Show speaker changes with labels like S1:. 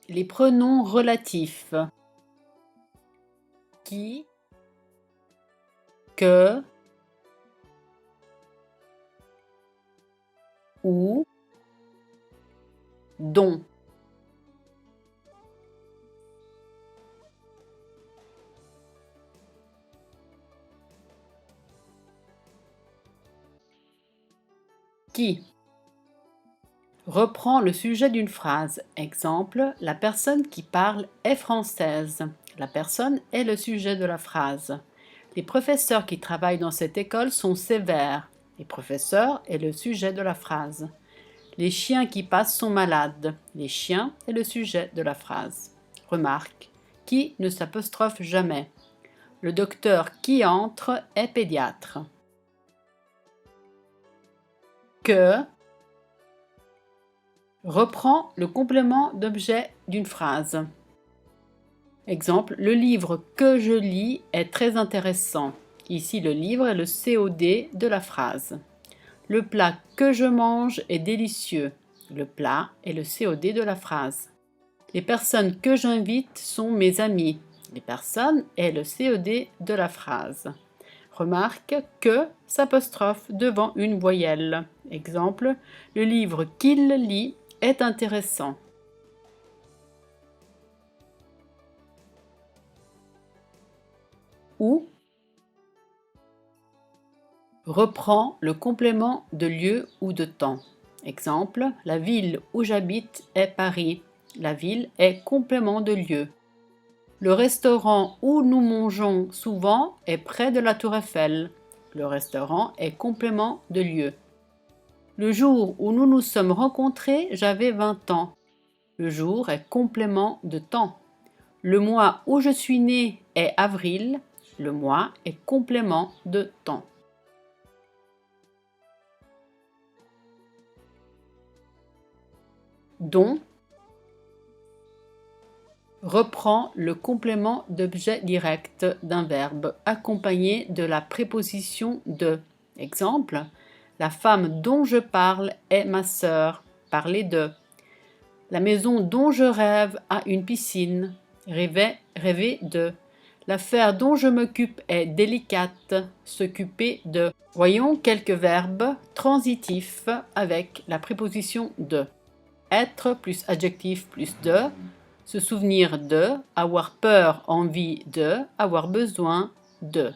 S1: Les pronoms relatifs. Qui, que, ou, dont. Qui reprend le sujet d'une phrase. Exemple, la personne qui parle est française. La personne est le sujet de la phrase. Les professeurs qui travaillent dans cette école sont sévères. Les professeurs est le sujet de la phrase. Les chiens qui passent sont malades. Les chiens est le sujet de la phrase. Remarque, qui ne s'apostrophe jamais. Le docteur qui entre est pédiatre. Que reprend le complément d'objet d'une phrase. Exemple, le livre que je lis est très intéressant. Ici, le livre est le COD de la phrase. Le plat que je mange est délicieux. Le plat est le COD de la phrase. Les personnes que j'invite sont mes amis. Les personnes est le COD de la phrase. Remarque que s'apostrophe devant une voyelle. Exemple, le livre qu'il lit est intéressant. Ou reprend le complément de lieu ou de temps. Exemple, la ville où j'habite est Paris. La ville est complément de lieu. Le restaurant où nous mangeons souvent est près de la Tour Eiffel. Le restaurant est complément de lieu. Le jour où nous nous sommes rencontrés, j'avais 20 ans. Le jour est complément de temps. Le mois où je suis né est avril. Le mois est complément de temps. Dont reprend le complément d'objet direct d'un verbe accompagné de la préposition de. Exemple, la femme dont je parle est ma sœur. Parler de. La maison dont je rêve a une piscine. Rêver de. L'affaire dont je m'occupe est délicate. S'occuper de. Voyons quelques verbes transitifs avec la préposition de. Être plus adjectif plus de. Se souvenir de, avoir peur, envie de, avoir besoin de.